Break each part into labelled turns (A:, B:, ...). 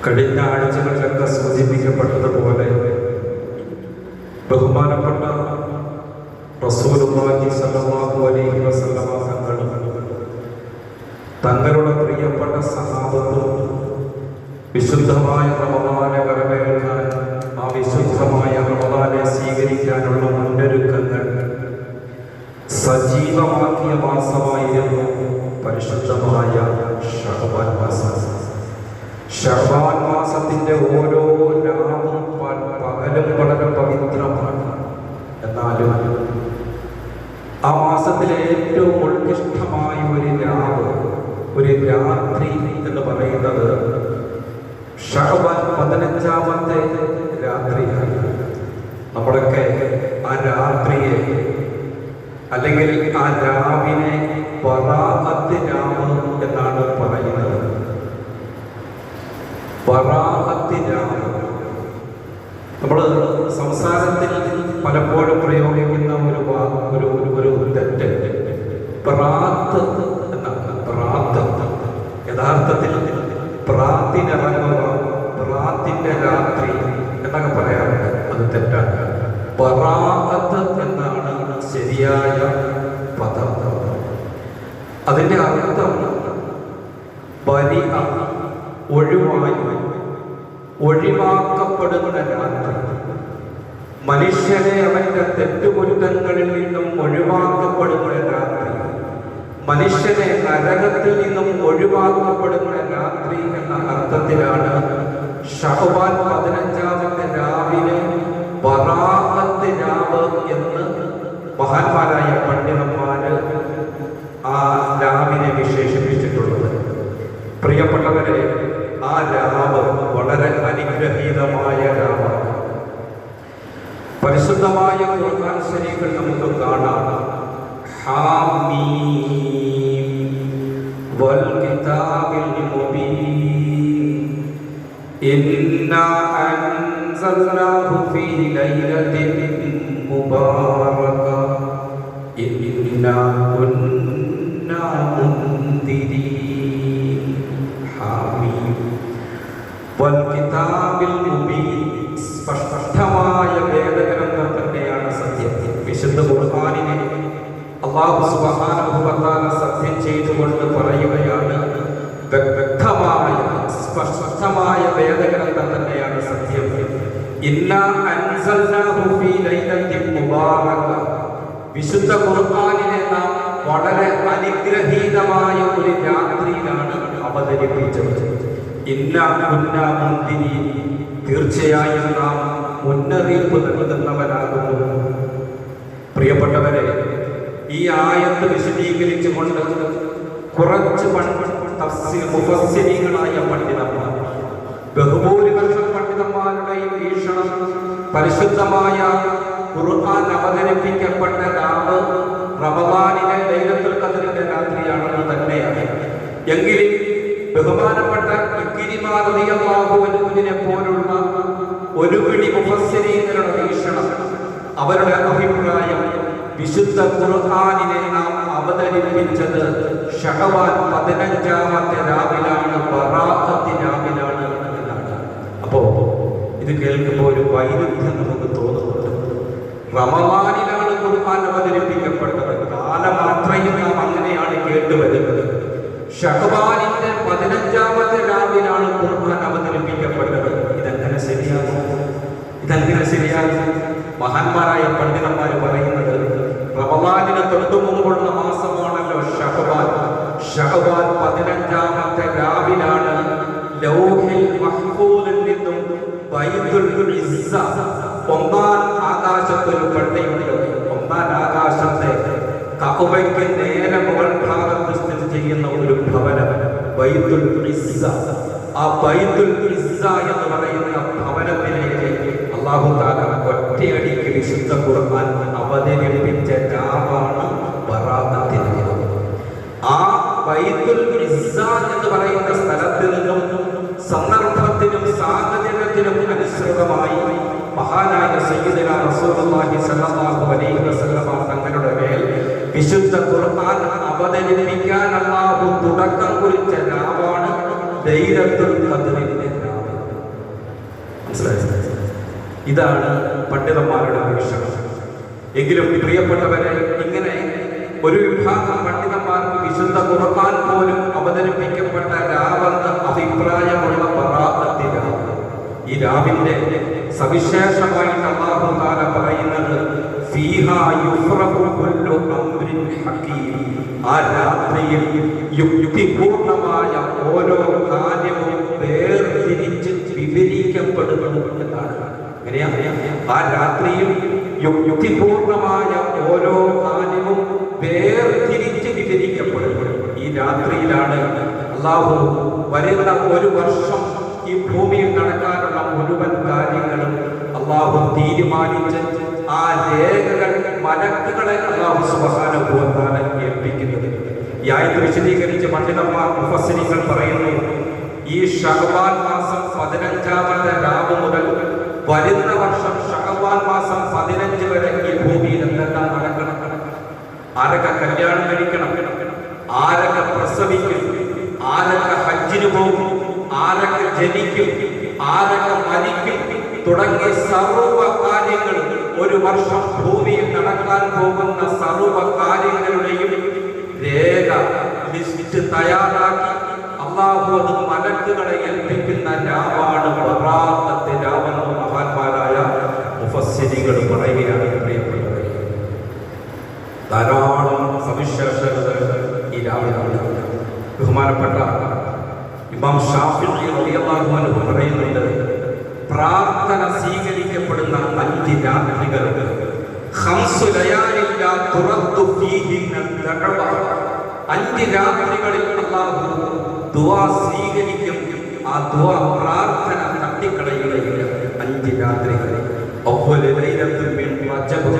A: കഴിഞ്ഞ ആഴ്ചകളിലൊക്കെ സൂചിപ്പിക്കപ്പെട്ടതുപോലെ ബഹുമാനപ്പെട്ട റസൂലുള്ളാഹി സ്വല്ലല്ലാഹു അലൈഹി വസല്ലമ തങ്ങളുടെ പ്രിയപ്പെട്ട സഹാബത്തും വിശുദ്ധമായ റമദാനെ വരവേൽക്കാൻ, ആ വിശുദ്ധമായ റമദാനെ സ്വീകരിക്കാനുള്ള മുന്നൊരുക്കങ്ങൾ സജീവമാക്കിയ മാസമായിരുന്നു പരിശുദ്ധമായ ശഅബാൻ മാസം. ശഅബാൻ മാസത്തിന്റെ ഓരോ രാവും പകലും വളരെ പവിത്രമാണ്. എന്നാലും ആ മാസത്തിലെ ഏറ്റവും ഉത്കൃഷ്ടമായ ഒരു രാവ്, ഒരു രാത്രി എന്ന് പറയുന്നത് ശഅബാൻ 15-ാമത്തെ രാത്രിയാണ്. നമ്മളൊക്കെ ആ രാത്രിയെ അല്ലെങ്കിൽ ആ രാവിനെ ബറാഅത്ത് രാവ് എന്നാണ് പറയുന്നത്. ബറാഅത്ത് രാവ് നമ്മൾ സംസാരത്തിൽ പലപ്പോഴും പ്രയോഗിക്കുന്ന ഒരു തെറ്റ് പ്രാത്ത് എന്നാണ്. പ്രാത്ത് യഥാർത്ഥത്തിൽ പ്രാത്തിനിറങ്ങുക, പ്രാത്തിന്റെ രാത്രി എന്നൊക്കെ പറയാറുണ്ട്. അത് തെറ്റാണ്. ബറാഅത്ത് എന്നാണ് ശരിയായ പദം. അതിന്റെ അർത്ഥം ബരിഅ, ഒഴിവായി, ഒഴിവാക്കപ്പെടുന്ന രാത്രി. മനുഷ്യനെ അവന്റെ തെറ്റുകുറ്റങ്ങളിൽ നിന്നും ഒഴിവാക്കപ്പെടുന്ന രാത്രി, മനുഷ്യനെ നരകത്തിൽ നിന്നും ഒഴിവാക്കപ്പെടുന്ന രാത്രി എന്ന അർത്ഥത്തിലാണ് ശഅബാൻ 15-ാമത്തെ രാവിനെ ബറാഅത്ത് രാവ് എന്ന് മഹാന്മാരായ പണ്ഡിതന്മാര് ആ രാവിനെ വിശേഷിപ്പിച്ചിട്ടുള്ളത്. പ്രിയപ്പെട്ടവരെ, ആ രാവ് വളരെ അനുഗ്രഹീതമായ രാവാണ്. പരിശുദ്ധമായ ഖുർആൻ ശരീഫിൽ നമുക്ക് കാണാം, ഹാമീം വൽ കിതാബിൽ മുബീൻ ഇന്നാ അൻസൽനാഹു ഫീ ലൈലത്തിൻ മുബാറക ഇന്നാ കുന്നാ മുൻദിരീൻ. ഹാമീം വൽ കിതാബിൽ മുബീൻ, സ്പഷ്ടമായ വേദഗ്രന്ഥം തന്നെയാണ് സത്യം. വിശുദ്ധ ഖുർആനിനെ അല്ലാഹു സുബ്ഹാനഹു വ തആല സത്യം ചെയ്തുകൊണ്ട് പറയുകയാണ്, വ്യക്തമായ സ്പഷ്ടമായ വേദഗ്രന്ഥം തന്നെയാണ് സത്യം. ഇന്നാ അൻസൽനാഹു ഫീ ലൈലത്തിൻ മുബാറക, വിശുദ്ധ ഖുർആനിനെ നാം വളരെ അനുഗ്രഹീതമായ ഒരു രാത്രിയിലാണ് അവതരിപ്പിച്ചത്. ഇന്നാ കുന്നാ മുൻദിരീൻ, തീർച്ചയായും നാം മുന്നറിയിപ്പ് നൽകുന്നവരാകുന്നു. പ്രിയപ്പെട്ടവരെ, ഈ ആയത്ത് വിശദീകരിച്ചുകൊണ്ട് കുറച്ച് മുഫസ്സിരീങ്ങളായ പണ്ഡിതന്മാർ, ബഹുഭൂരിപക്ഷം പണ്ഡിതന്മാരുടെയും വീക്ഷണം പരിശുദ്ധമായ ഖുർആൻ അവതരിപ്പിക്കപ്പെട്ട രാവ് റമദാനിലെ ലൈലത്തുൽ ഖദ്റിന്റെ രാത്രിയാണെന്ന് തന്നെയാണ്. എങ്കിലും ബഹുമാനപ്പെട്ട ഇക്രിമ റളിയല്ലാഹു അൻഹുവിനെ പോലുള്ള ഒരു പിടി മുഫസ്സിരീങ്ങളുടെ വീക്ഷണം, അവരുടെ അഭിപ്രായം, വിശുദ്ധ ഖുർആനിനെ നാം അവതരിപ്പിച്ചത് ശഅബാൻ 15-ാമത്തെ രാവിലാണ്, ബറാഅത്ത് രാവിലാണ് എന്നാണ്. അപ്പോ ഇത് കേൾക്കുമ്പോൾ ഒരു വൈരുദ്ധ്യം നമുക്ക് തോന്നുന്നുണ്ട്. റമദാനിലാണ് ഖുർആൻ അവതരിപ്പിക്കപ്പെട്ടത്, കാലമാത്രയും നാം അങ്ങനെയാണ് കേട്ടുവരുന്നത്. ശഅബാനിന്റെ 15-ാമത്തെ രാവിലാണ് ഖുർആൻ അവതരിപ്പിക്കപ്പെട്ടത്. ഇതെങ്ങനെ ശരിയാകും? മഹാന്മാരായ പണ്ഡിതന്മാർ പറയുന്നത്, റമദാനിന് തൊട്ടു മുമ്പുള്ള മാസമാണല്ലോ ശഅബാൻ. ശഅബാൻ 15-ാമത്തെ രാവിലാണ് ലൗഹിൽ മഹ്ഫൂദിൽ നിന്നും ബൈത്തുൽ ഇസ്സ, ഒന്നാം ആകാശത്തൊരു പള്ളിയുണ്ട്. ഒന്നാം ആകാശത്തെ കഅബയ്ക്ക് നേരെ മുകൾ ഭാഗത്ത് സ്ഥിതി ചെയ്യുന്ന ഒരു ഭവനം ബൈത്തുൽ ഇസ്സ. ആ ബൈത്തുൽ ഇസ്സ എന്ന് പറയുന്ന ഭവനത്തിലേക്ക് അല്ലാഹു തആല ഒറ്റയടിക്ക് വിശുദ്ധ ഖുർആൻ അവതരിപ്പിച്ച രാവാണ് ബറാഅത്ത് രാവ്. ആ ബൈത്തുൽ ഇസ്സ എന്ന് പറയുന്ന സ്ഥലത്ത് നിന്നും സന്ദർഭത്തിനും സാഹചര്യത്തിനും അനുസൃതമായി മഹാനായ സയ്യിദുനാ റസൂലുള്ളാഹി സ്വല്ലല്ലാഹു അലൈഹി വസല്ലമ തങ്ങളുടെ മേൽ വിശുദ്ധ ഖുർആൻ അവതരിപ്പിക്കാൻ അല്ലാഹു തുടക്കം കുറിച്ച രാവാണ് ലൈലത്തുൽ ഖദ്റിന്റെ രാവ്. ഇതാണ് പണ്ഡിതന്മാരുടെ വീക്ഷണം. എങ്കിലും പ്രിയപ്പെട്ടവരെ, ഇങ്ങനെ ഒരു വിഭാഗം പണ്ഡിതന്മാർക്ക് വിശുദ്ധ ഖുർആൻ പോലും അവതരിപ്പിക്കപ്പെട്ട രാവെന്ന അഭിപ്രായമുള്ള ബറാഅത്ത് രാവ്. ഈ രാവിന്റെ സവിശേഷമായിട്ട് അല്ലാഹു തആല പറയുന്നത് ഫീഹാ യുഫ്റഖു കുല്ലു അംരിൻ ഹകീം. ആ രാത്രിയിൽ യുക്തിപൂർണമായ ഓരോ കാര്യവും വേർതിരിച്ച് വിവരിക്കപ്പെടുന്നു എന്നാണ്. ആ രാത്രിയിൽ യുക്തിപൂർണമായ ഓരോ കാര്യവും വേർതിരിച്ച് വിവരിക്കപ്പെടുന്നു. ഈ രാത്രിയിലാണ് അല്ലാഹു വരുന്ന ഒരു വർഷം ഈ ഭൂമിയിൽ നടക്കാനുള്ള മുഴുവൻ കാര്യങ്ങളും അല്ലാഹു തീരുമാനിച്ച് ആ രേഖകൾ മലക്കുകളെ അല്ലാഹു സുബ്ഹാനഹു വ തആല ഏൽപ്പിക്കുന്നത്. ഈ ആയത്ത് വിശദീകരിച്ച് പണ്ഡിതന്മാർ മുഫസ്സിരികൾ പറയുന്നു, ഈ ശഅബാൻ മാസം 15-ാമത്തെ രാവ് മുതൽ വരുന്ന വർഷം ശഅബാൻ മാസം 15 വരെ ഈ ഭൂമിയിൽ എന്തെല്ലാം നടക്കണം? ആരൊക്കെ കല്യാണം കഴിക്കണം, ആരൊക്കെ പ്രസവിക്കും, ആരൊക്കെ ഹജ്ജിന് പോകും, ആരൊക്കെ ജനിക്കും, ആരൊക്കെ മരിക്കും തുടങ്ങിയ സർവ്വ കാര്യങ്ങളും, ഒരു വർഷം ഭൂമിയിൽ നടക്കാൻ പോകുന്ന സർവ്വ കാര്യങ്ങളുടെയും രേഖ ലിസ്റ്റ് തയ്യാറാക്കി അല്ലാഹു അത് മലക്കുകളെ ഏൽപ്പിക്കുന്ന രാവാണ് ബറാഅത്ത് രാവെന്ന് മഹാന്മാരായ മുഫസ്സിരികൾ പറയുകയാണ്. പ്രിയപ്പെട്ടവരെ, ധാരാളം സവിശേഷതകൾ ഈ രാവിലാണ്. ബഹുമാനപ്പെട്ട ഇമാം ഷാഫിഈ റളിയല്ലാഹു അൻഹു പറയുന്നുണ്ട്, പ്രാർത്ഥന സ്വീകരിക്കപ്പെടുന്ന 5 രാത്രികളുണ്ട്. 5 ലയാലിൻ ലാ തുറദ്ദു ഫീഹിന്ന ദഅവ. 5 രാത്രികളിൽ അല്ലാഹു ദുആ സ്വീകരിക്കും. ആ ദുആ പ്രാർത്ഥന തട്ടിക്കളയുകയില്ല. 5 രാത്രികൾ. അവ്വലു ലൈലത്തുൻ മിൻ റജബ്.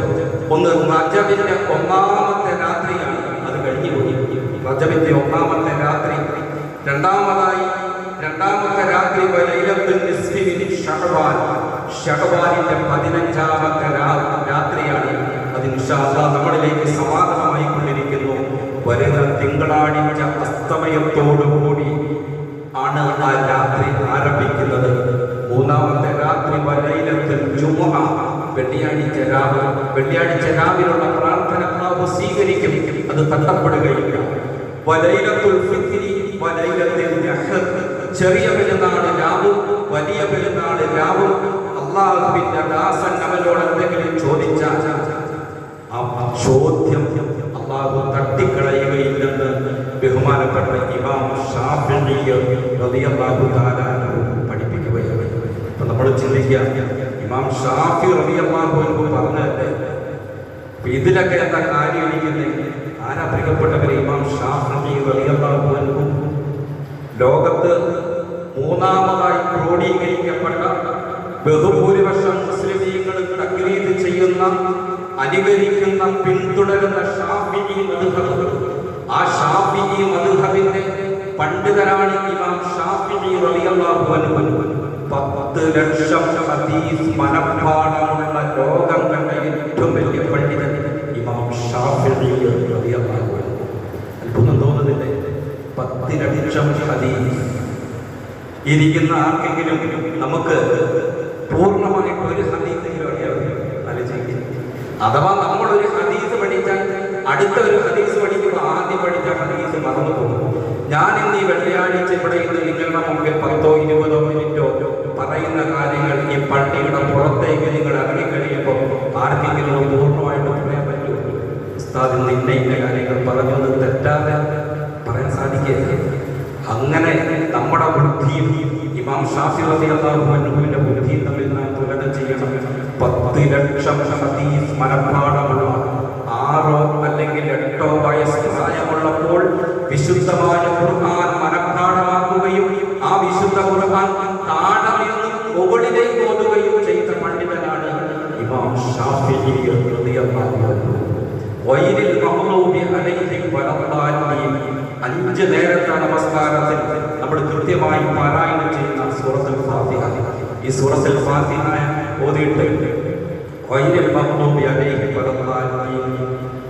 A: ഒന്ന് റജബിന്റെ 1-ാമത്തെ രാത്രിയാണ്. അത് കഴിഞ്ഞു പോയി. റജബിന്റെ 1-ാമത്തെ രാത്രി. രണ്ടാമതായി 2-ാമത്തെ രാത്രി ലൈലത്തുൽ നിസ്ഫി മിൻ ശഅബാൻ. ശഅബാനിന്റെ 15-ാമത്തെ രാത്രിയാണ്. അത് ഇൻഷാ അല്ലാഹ് നമ്മളിലേക്ക് സമാഗതമായി കൊണ്ടിരിക്കുന്നു. വരുന്ന തിങ്കളാഴ്ച അസ്തമയത്തോടുകൂടി ആണ് ആ രാത്രി ആരംഭിക്കുന്നത്. 3-ാമത്തെ രാത്രി ലൈലത്തുൽ ജുമുഅ, വെള്ളിയാഴ്ച രാവ്. വെള്ളിയാഴ്ച രാവിലുള്ള പ്രാർത്ഥന അല്ലാഹു സ്വീകരിക്കും. അത് തട്ടപ്പെടുകയില്ല. വലൈലത്തുൽ ഫിത്രി വലൈലത്തുൽ നഹർ. ചെറിയ പെരുന്നാൾ രാവും വലിയ പെരുന്നാൾ രാവും അല്ലാഹുവിന്റെ ദാസൻ അവനോട് എന്തെങ്കിലും ചോദിച്ചാൽ ആ ചോദ്യം അല്ലാഹു തട്ടിക്കളയുകയില്ലെന്ന് ബഹുമാനപ്പെട്ട ഇമാം ഷാഫിഈ റളിയല്ലാഹു തആല പഠിപ്പിക്കുകയാണ്. അപ്പൊ നമ്മൾ ചിന്തിക്കുക, ഇമാം ഷാഫി റളിയല്ലാഹു അൻഹു പറഞ്ഞല്ലേ, ഇതിലൊക്കെ എന്താ കാര്യം ഇരിക്കുന്നത്? ആരാ പ്രിയപ്പെട്ടവരെ? ഇമാം ഷാഫിഈ റളിയല്ലാഹു അൻഹു ലോകത്ത് 3-ാമതായി ക്രോഡീകരിക്കപ്പെട്ട ബഹുഭൂരിപക്ഷം മുസ്ലിമീങ്ങൾ തഖ്ലീദ് ചെയ്യുന്ന, അനുകരിക്കുന്ന, പിന്തുടരുന്ന ഷാഫിഈ മദ്ഹബ്. ആ ഷാഫിഈ മദ്ഹബിന്റെ പണ്ഡിതനാണ് ഇമാം ഷാഫിഈ റളിയല്ലാഹു അൻഹു. 10 ലക്ഷം ഹദീസ് മനഃപ്പാഠമുള്ള ലോകം കണ്ട ഏറ്റവും വലിയ പണ്ഡിതൻ ഇമാം ഷാഫിഈ റളിയല്ലാഹു അൻഹു. അത്ഭുതം തോന്നുന്നില്ലേ? 10 ലക്ഷം ഹദീസ്. ഇരിക്കുന്ന ആർക്കെങ്കിലും നമുക്ക് പൂർണ്ണമായിട്ട് ഒരു ഹദീസെങ്കിലും അറിയാമോ? ആലോചിക്കുക. അഥവാ നമ്മളൊരു ഹദീസ് പഠിച്ചാൽ അടുത്ത ഒരു ഹദീസ് പഠിക്കുമ്പോൾ ആദ്യം പഠിച്ച ഹദീസ് മറന്നു പോകും. ഞാൻ ഇന്ന് ഈ വെള്ളിയാഴ്ച ഇവിടെ ഇന്ന് നിങ്ങളുടെ മുമ്പിൽ 10-20 മിനിറ്റോ പറയുന്ന കാര്യങ്ങൾ ഈ പള്ളിയുടെ പുറത്തേക്ക് നിങ്ങൾ ഇറങ്ങിക്കഴിയുമ്പോൾ ആർക്കെങ്കിലും പൂർണ്ണമായിട്ട് പറയാൻ പറ്റുമോ? ഉസ്താദ് ഇന്ന ഇന്ന കാര്യങ്ങൾ പറഞ്ഞത് തെറ്റാതെ പറയാൻ സാധിക്കില്ല. അങ്ങനെ നമ്മുടെ ബുദ്ധിയും ഇമാം ഷാഫി റളിയല്ലാഹു അൻഹുവിന്റെ ബുദ്ധിയും തമ്മിൽ നാം തുലനം ചെയ്യണം. 10 ലക്ഷം ഹദീസ് മനഃപ്പാഠമുള്ള 6 അല്ലെങ്കിൽ 8 വയസ്സ് പ്രായമുള്ളപ്പോൾ വിശുദ്ധമായ ഖുർആൻ മനഃപ്പാഠമാക്കുകയും ആ വിശുദ്ധ ഖുർആൻ താഴെന്ന് മുകളിലേക്ക് ഓതുകയും ചെയ്ത പണ്ഡിതനാണ് ഇമാം ഷാഫിഈ റളിയല്ലാഹു അൻഹു. വൈരിൽ മഗ്ലൂബി അലൈഹിം വലദ്ദാലിൻ. 5 നേരത്തെ നമസ്കാരത്തിൽ നമ്മൾ കൃത്യമായി പാരായണം ചെയ്യുന്ന സൂറത്തുൽ ഫാത്തിഹ. ഈ സൂറത്തുൽ ഫാത്തിഹ ഓതിയിട്ട് വൈരിൽ മഗ്ലൂബി അലൈഹിം വലദ്ദാലിൻ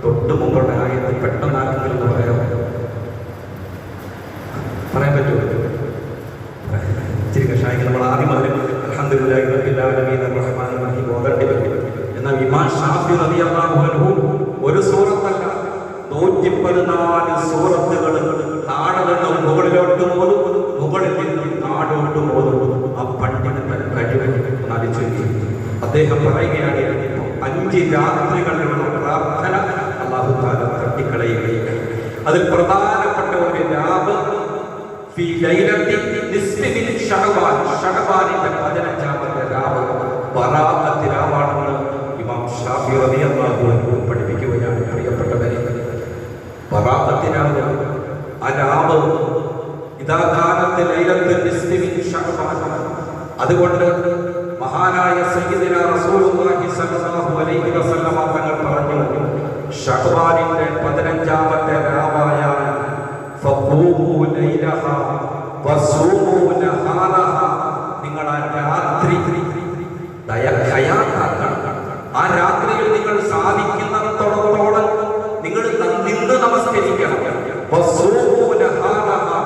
A: തൊട്ട് മുമ്പുള്ള ആയത്ത് പെട്ടെന്ന് ആർക്കെങ്കിലും പറയാൻ പറ്റുമോ? ഇച്ചിരി കഷായങ്ങൾ നമ്മൾ ആദ്യം മുതൽ അൽഹംദുലില്ലാഹി ആലമീൻ റഹ്മാനിർ റഹീം ഓതേണ്ടി വരും. എന്നാൽ ഇമാം ഷാഫി റളിയല്ലാഹു അൻഹു ഒരു സൂറത്തല്ല 114 സൂറത്തുകൾ താഴെ നിന്ന് മുകളിലോട്ടും ഓതും, മുകളിൽ നിന്നും താഴോട്ടും ഓതും. ആ പണ്ഡിതന്റെ കഴിവ് നടിച്ചു. അദ്ദേഹം പറയുകയാണ്, 5 രാത്രികളിലുള്ള പ്രാർത്ഥന അല്ലാഹു തആല തട്ടിക്കളയുകയില്ല. അതിൽ പ്രധാനപ്പെട്ട ഒരു രാവ് ഫീ ലൈലത്തി നിസ്ഫി മിൻ ശഅബാൻ, ശഅബാനിന്റെ 15ാമത്തെ രാവ് ബറാഅത്ത് രാവാണെന്ന് ഇമാം ഷാഫി റളിയല്ലാഹു അൻഹു പഠിപ്പിക്കുകയാണ്. പ്രിയപ്പെട്ടവരെ, ബറാഅത്ത് രാവ്, ആ രാവ് ഇദാ കാനത്ത് ലൈലത്തുൽ നിസ്ഫി മിൻ ശഅബാൻ. അതുകൊണ്ട് മഹാനായ സയ്യിദുനാ റസൂലുള്ളാഹി സ്വല്ലല്ലാഹു അലൈഹി വസല്ലം തങ്ങൾ പറഞ്ഞു, ശഅബാനിന്റെ 15ാമത്തെ രാവായാൽ ഫഖൂമു ലൈലഹാ വസൂമു നഹാറഹാ, നിങ്ങൾ ആ രാത്രി ഹയാത്താക്കണം. ആ രാത്രിയിൽ നിങ്ങൾ സാധിക്കുന്നിടത്തോളം നിങ്ങൾ നിന്ന് നമസ്കരിക്കണം. വസൂമു നഹാറഹാ,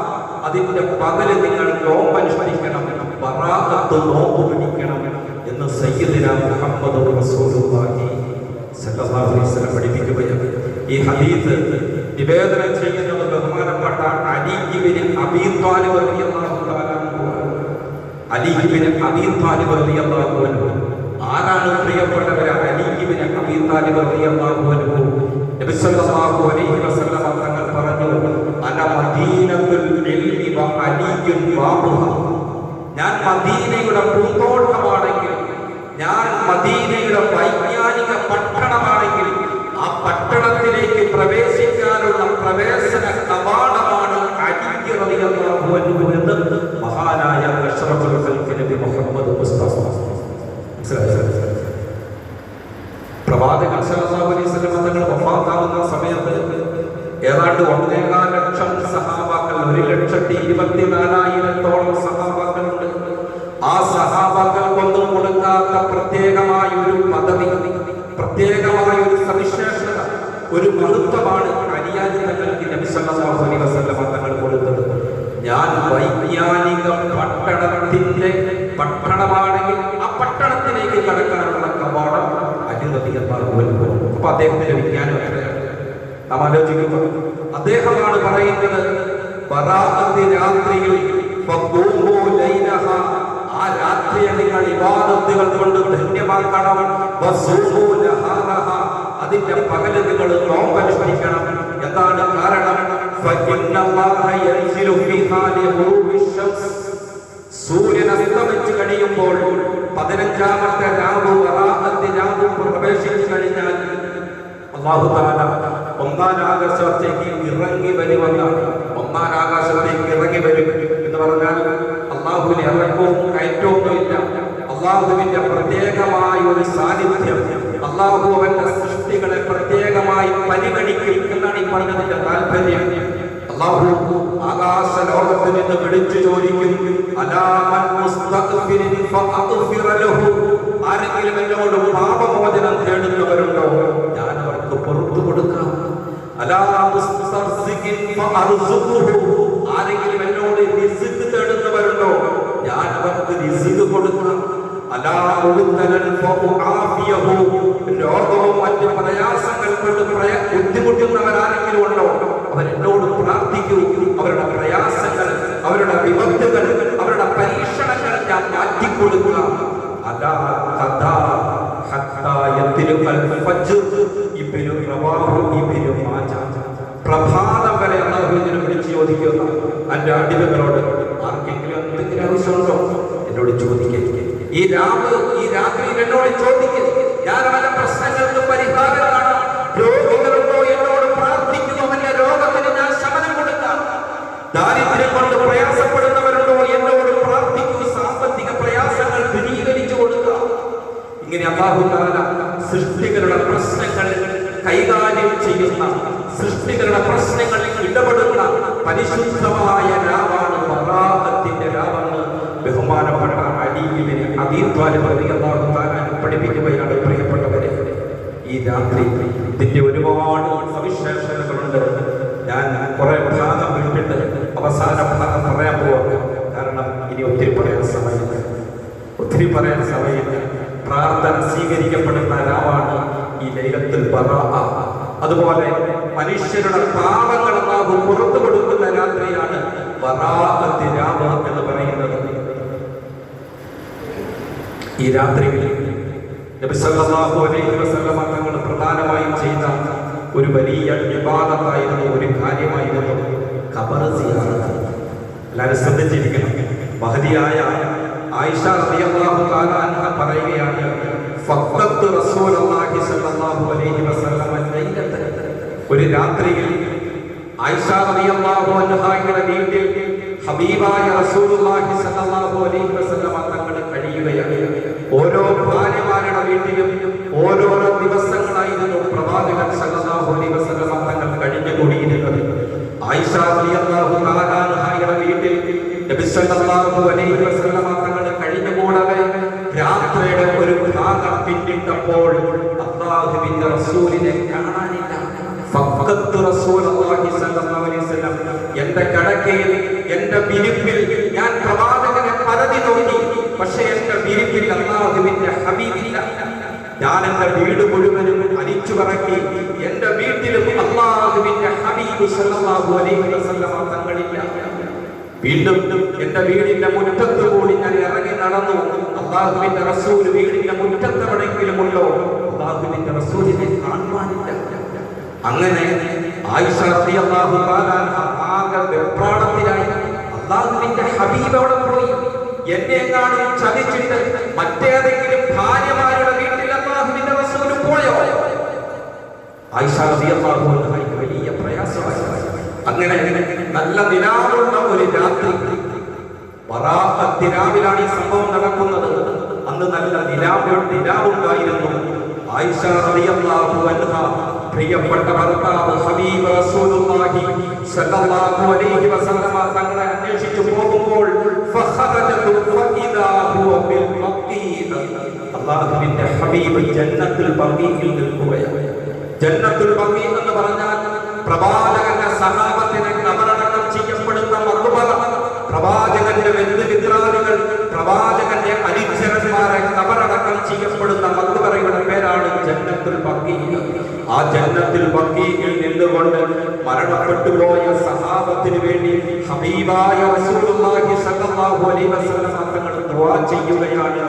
A: അതിന്റെ പകല് നിങ്ങൾ നോമ്പനുഷ്ഠിക്കണം. ബറാഅത്ത് നോമ്പ് പിടിക്കണം എന്ന് സയ്യിദുനാ മുഹമ്മദ് റസൂലുള്ളാഹി സ്വല്ലല്ലാഹു അലൈഹി വസല്ലം പഠിപ്പിക്കുകയാണ്. ഈ ഹദീസ് നിവേദനം ചെയ്യുന്നത് ബഹുമാനപ്പെട്ട അലി ഇബ്നു അബീ ത്വാലിബ് റളിയല്ലാഹു തആല അൻഹു. അലി ഇബ്നു അബീ ത്വാലിബ് റളിയല്ലാഹു അൻഹു ആരാണ് പ്രിയപ്പെട്ടവരെ? അലി ഇബ്നു അബീ ത്വാലിബ് റളിയല്ലാഹു അൻഹു നബി സല്ലല്ലാഹു അലൈഹി വസല്ലം തങ്ങൾ പറഞ്ഞു, അന മദീനത്തുൽ ഇൽമി വ അലിയുൻ ബാബുഹാ, ഞാൻ മദീനയുടെ പൂന്തോട്ടമാണെങ്കിൽ, ഞാൻ മദീനയുടെ വൈജ്ഞാനിക പട്ടണമാണെങ്കിൽ, ആ പട്ടണത്തിലേക്ക് പ്രവേശിക്കാനുള്ള പ്രവേശന കവാടമാണ് അലി റളിയല്ലാഹു അൻഹു എന്ന് മഹാനായ അഷ്റഫുൽ ഖൽഖ് നബി മുഹമ്മദ് മുസ്തഫ പ്രവാചകൻ സല്ലല്ലാഹു അലൈഹി വസല്ലം തങ്ങൾ വഫാത്താവുന്ന സമയത്ത് ഏതാണ്ട് 1.25 ലക്ഷം സഹാബാക്കൾ, 1,24,000-ഓളം സഹാബാക്കളുണ്ട്. ആ സഹാബാക്കൾക്കൊന്നും കൊടുക്കാത്ത പ്രത്യേകമായ ഒരു പദവി, പ്രത്യേകമായ ഒരു സവിശേഷത, ഒരു മഹത്വമാണ് അലിയാജി തങ്ങൾക്ക് നബി സല്ലല്ലാഹു അലൈഹി വസല്ലം തങ്ങൾ കൊടുത്തത്. ഞാൻ വൈജ്ഞാനിക പട്ടണത്തിന്റെ പട്ടണമാണെങ്കിൽ ആ പട്ടണത്തിലേക്ക് കടക്കാനുള്ള കവാടം അലി റളിയല്ലാഹു അൻഹു. അപ്പൊ അദ്ദേഹത്തിന്റെ വിജ്ഞാനം എത്രയാണ് നാം ആലോചിക്കുമ്പോൾ അദ്ദേഹമാണ് പറയുന്നത്, ബറാഅത്ത് രാത്രിയിൽ ഫഖൂമു ലൈലഹാ, ആ രാത്രിയെ നിങ്ങൾ ഇബാദത്തുകൾ കൊണ്ട് ധന്യമാക്കണം. വസൂമു നഹാറഹാ, അതിന്റെ പകല് നിങ്ങൾ നോമ്പനുഷ്ഠിക്കണം. എന്താണ് കാരണം? ഫഇന്നല്ലാഹ യൻസിലു ഫീ ഹാലി ഗുറൂബിശ് ശംസ്, സൂര്യൻ അസ്തമിച്ച് കഴിയുമ്പോൾ 15ാമത്തെ രാവ് ബറാഅത്ത് രാവ് പ്രവേശിച്ചു കഴിഞ്ഞാൽ അല്ലാഹു തആല 1-ാം ആകാശത്തേക്ക് ഇറങ്ങി വരുമെന്നാണ്. 1-ാം ആകാശത്തേക്ക് ഇറങ്ങി വരും എന്ന് പറഞ്ഞാൽ അല്ലാഹുവിനെ ഇറക്കവും കയറ്റവുമില്ല. അല്ലാഹുവിന്റെ പ്രത്യേകമായ ഒരു സാന്നിധ്യം, അല്ലാഹു അവന്റെ സൃഷ്ടികളെ പ്രത്യേകമായി പരിഗണിക്കും എന്നാണ് ഈ പറഞ്ഞതിന്റെ താല്പര്യം. അല്ലാഹു ആകാശ ലോകത്ത് നിന്ന് വിളിച്ചു ചോദിക്കും, അലാ മൻ മുസ്തഗ്ഫിരിൻ ഫഅഗ്ഫിറ ലഹു, ആരെങ്കിലും എന്നോട് പാപമോചനം തേടുന്നവരുണ്ടോ, ഞാൻ അവർക്ക് പുറത്തു കൊടുക്കാം. അലാ മുസ്തർസിഖിൻ ഫഅർസുഖുഹു, ആരെങ്കിലും എന്നോട് റിസ്ക് തേടുന്നവരുണ്ടോ, ഞാൻ അവർക്ക് റിസ്ക് കൊടുക്കാം. അലാ മുബ്തലൻ ഫഉആഫിയഹു, രോഗവും മറ്റ് പ്രയാസങ്ങൾ കൊണ്ട് ബുദ്ധിമുട്ടുന്നവരാരെങ്കിലും ഉണ്ടോ, അവരെന്നോട് പ്രാർത്ഥിക്കൂ. അവരുടെ പ്രയാസങ്ങൾ, അവരുടെ വിപത്തുകൾ, അവരുടെ പരീക്ഷണങ്ങൾ ഞാൻ മാറ്റിക്കൊടുക്കുക. അലാ ഖദാ ഹത്താ യത്ലുൽ ഫജ്ർ ഇബ്നു റവാഹു ഇബ്നു മാജ, പ്രഭാതം വരെ അല്ലാഹുവിനെ വിളിച്ച് ചോദിക്കുക എൻ്റെ അടിമകളോട്, ആർക്കെങ്കിലും എന്തെങ്കിലും ആവശ്യമുണ്ടോ എന്നോട് ചോദിക്കുക. ഈ രാത്രിയിൽ എന്നോട് ചോദിക്കുക. ഞാൻ അവരുടെ പ്രശ്നങ്ങൾക്ക് പരിഹാരം കാണാം. രോഗികളുണ്ടോ എന്നോട് പ്രാർത്ഥിക്കുന്നു, അവന്റെ രോഗത്തിന് ഞാൻ ശമനം കൊടുക്കാം. ദാരിദ്ര്യം കൊണ്ട് പ്രയാസപ്പെടുന്നവരുണ്ടോ എന്നോട് പ്രാർത്ഥിക്കൂ, സാമ്പത്തിക പ്രയാസങ്ങൾ ദൂരീകരിച്ചു കൊടുക്കാം. ഇങ്ങനെ അല്ലാഹു തആല സൃഷ്ടികളുടെ പ്രശ്നങ്ങൾ കൈകാര്യം ചെയ്യുന്ന, സൃഷ്ടികളുടെ പ്രശ്നങ്ങളിൽ ഇടപെടുന്ന പരിശുദ്ധമായ രാവാണ് ബറാഅത്തിന്റെ രാവെന്ന് ബഹുമാനപ്പെട്ട അലി ഇബ്നു അബീ ത്വാലിബ് റളിയല്ലാഹു തആല പഠിപ്പിക്കുകയാണ്. പ്രിയപ്പെട്ടവരെ, ഈ രാത്രി ഇതിന്റെ ഒരുപാട് സവിശേഷതകളുണ്ട്. ഞാൻ കുറെ ഭാഗം വിട്ടിട്ട് അവസാന ഭാഗം പറയാൻ പോവാം. കാരണം ഇനി ഒത്തിരി പറയാൻ സമയമില്ല. ഒത്തിരി പറയാൻ സമയത്ത് പ്രാർത്ഥന സ്വീകരിക്കപ്പെടുന്ന രാവാണ് ഈ ലൈലത്തുൽ ബറാഅ. അതുപോലെ മനുഷ്യരുടെ പാപങ്ങൾ അല്ലാഹു പുറത്തു കൊടുക്കുന്ന രാത്രിയാണ് ബറാഅത്ത് രാവ് എന്ന് പറയുന്നത്. ഈ രാത്രിയിൽ നബി സല്ലല്ലാഹു അലൈഹി വസല്ലം തങ്ങൾ പ്രധാനമായും ചെയ്ത ഒരു വലിയ ഇബാദത്തായിരുന്നു, ഒരു കാര്യമായിരുന്നു ഖബർ സിയാറത്ത്. എല്ലാവരും ശ്രദ്ധിച്ചിരിക്കണം. മഹദിയായ ആയിഷ റളിയല്ലാഹു തആല അൻഹ പറയുകയാണ്, ഫഖത്ത് റസൂലുള്ളാഹി സ്വല്ലല്ലാഹു അലൈഹി വസല്ലം ലൈലത, ഒരു രാത്രിയിൽ ആയിഷ റളിയല്ലാഹു അൻഹയുടെ വീട്ടിൽ ഹബീബായ റസൂലുള്ളാഹി സ്വല്ലല്ലാഹു അലൈഹി വസല്ലം തങ്ങൾ കഴിയുകയാണ്. ഓരോ ഭാര്യമാരുടെ വീട്ടിലും ഓരോരോ ദിവസങ്ങളായിരുന്നു പ്രവാചകൻ സല്ലല്ലാഹു അലൈഹി വസല്ലം തങ്ങൾ കഴിഞ്ഞുകൂടിയിരുന്നത്. ആയിഷ റളിയല്ലാഹു തആല അൻഹയുടെ വീട്ടിൽ നബി സല്ലല്ലാഹു അലൈഹി വസല്ലം തങ്ങൾ കഴിഞ്ഞുകൂടവേ രാത്രിയുടെ ഒരു ഭാഗം പിന്നിട്ടപ്പോൾ അല്ലാഹുവിന്റെ റസൂലിനെ കാണാനില്ല. ഫഖത്ത് റസൂലുള്ളാഹി സ്വല്ലല്ലാഹു അലൈഹി വസല്ലം, എന്റെ കിടക്കയിൽ എന്റെ വിരിപ്പിൽ ഞാൻ പ്രവാചകനെ പരതി നോക്കി, പക്ഷേ എന്റെ വിരിപ്പിൽ അല്ലാഹുവിന്റെ ഹബീബില്ല. ഞാൻ എന്റെ വീട് മുഴുവനും അരിച്ചു പറക്കി, എന്റെ വീട്ടിലും അല്ലാഹുവിന്റെ ഹബീബ് സല്ലല്ലാഹു അലൈഹി വസല്ലം തങ്ങളില്ല. വീണ്ടും എന്റെ വീടിന്റെ മുറ്റത്ത് കൂടി ഞാൻ ഇറങ്ങി നടന്നു, അല്ലാഹുവിന്റെ റസൂൽ വീടിന്റെ മുറ്റത്ത് എവിടെയെങ്കിലും ഉണ്ടോ, അല്ലാഹുവിന്റെ റസൂലിനെ കാണുവാനില്ല. അങ്ങനെ ആയിഷ റളിയല്ലാഹു തആല ആകെ വെപ്രാളത്തിലായി. അല്ലാഹുവിന്റെ ഹബീബ് അവിടെ പോയി, എന്നെ എങ്ങാനും ചതിച്ചിട്ട് മറ്റേതെങ്കിലും ഭാര്യമാരുടെ വീട്ടിൽ അല്ലാഹുവിന്റെ റസൂൽ പോയോ? ആയിഷ റളിയല്ലാഹു അൻഹയ്ക്ക് വലിയ പ്രയാസമായി. അങ്ങനെ നല്ല നിലാവുള്ള ഒരു രാത്രി, ബറാഅത്ത് രാവിലാണ് ഈ സംഭവം നടക്കുന്നത്. അന്ന് നല്ല നിലാവുണ്ടായിരുന്നു. ആയിഷ റളിയല്ലാഹു അൻഹ പ്രിയപ്പെട്ട ഭർത്താവ് ഹബീബ് റസൂലുള്ളാഹി സ്വല്ലല്ലാഹു അലൈഹി വസല്ലം തങ്ങളെ അന്വേഷിച്ചു പോകുമ്പോൾ ഫഖറജതു ഫഇദാ ഹുവ ബിൽ ബഖീഅ, അല്ലാഹുവിന്റെ ഹബീബ് ജന്നത്തുൽ ബഖീഇൽ നിൽക്കുകയാണ്. ജന്നത്തുൽ ബഖീ എന്ന് പറഞ്ഞാൽ പ്രവാചകന്റെ സഹാബത്തിനെ കബറടക്കം ചെയ്യപ്പെടുന്ന മഖ്ബറ, പ്രവാചകന്റെ ബന്ധുമിത്രാദികൾ, പ്രവാചകന്റെ അനുചരന്മാരെ കബറടക്കം ചെയ്യപ്പെടുന്ന മഖ്ബറയുടെ പേരാണ് ജന്നത്തുൽ ബഖീ. ആ ജന്നത്തുൽ ബഖീയിൽ നിന്നുകൊണ്ട് മരണപ്പെട്ടു പോയ സഹാബത്തിന് വേണ്ടി ഹബീബായ റസൂലുള്ളാഹി സ്വല്ലല്ലാഹു അലൈഹി വസല്ലം തങ്ങൾ ദുആ ചെയ്യുകയാണ്.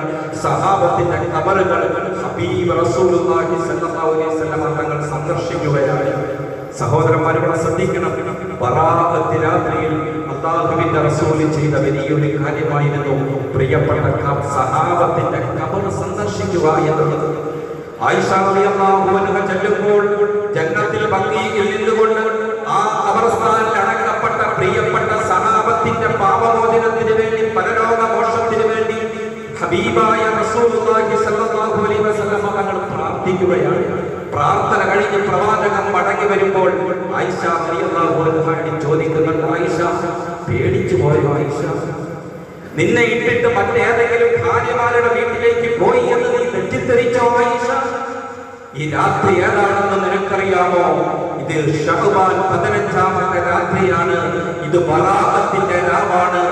A: സഹാബത്തിന്റെ ഖബറുകൾ ഹബീബ് റസൂലുള്ളാഹി സ്വല്ലല്ലാഹു അലൈഹി വസല്ലം തങ്ങൾ സന്ദർശിക്കുകയാണ്. സഹോദരന്മാരോട് ശ്രദ്ധിക്കണം, ബറാഅത്ത് രാത്രിയിൽ അല്ലാഹുവിന്റെ റസൂൽ ചെയ്ത വലിയൊരു കാര്യമായിരുന്നു പ്രിയപ്പെട്ട സഹാബത്തിന്റെ ഖബർ സന്ദർശിക്കുക എന്നുള്ളത്. ആയിഷ റളിയല്ലാഹു അൻഹ ചെല്ലുമ്പോൾ ജന്നത്തുൽ ബഖീയിൽ നിന്നുകൊണ്ട് ആ ഖബർസ്ഥാനിൽ അടക്കപ്പെട്ട പ്രിയപ്പെട്ട സഹാബത്തിന്റെ പാപമോചനത്തിന് വേണ്ടി, പരലോക മോക്ഷത്തിന് വേണ്ടി ഹബീബായ റസൂലുള്ളാഹി സ്വല്ലല്ലാഹു അലൈഹി വസല്ലം തങ്ങൾ പ്രാർത്ഥിക്കുകയാണ്. പ്രാർത്ഥന കഴിഞ്ഞ് പ്രവാചകൻ മടങ്ങി വരുമ്പോൾ ആയിഷ റളിയല്ലാഹു അൻഹ ചോദിക്കുന്നുണ്ട്, ആയിഷ പേടിച്ചു പോയോ? ആയിഷ, നിന്നെ ഇട്ടിട്ട് മറ്റേതെങ്കിലും ഭാര്യമാരുടെ വീട്ടിലേക്ക് പോയി എന്ന് നീ തെറ്റിദ്ധരിച്ചോ? ആയിഷ, ഈ രാത്രി ഏതാണെന്ന് നിനക്കറിയാമോ? ഇത് ശഅബാൻ 15-ാമത്തെ രാത്രിയാണ്. ഇത് ബറാഅത്തിന്റെ രാവാണ്.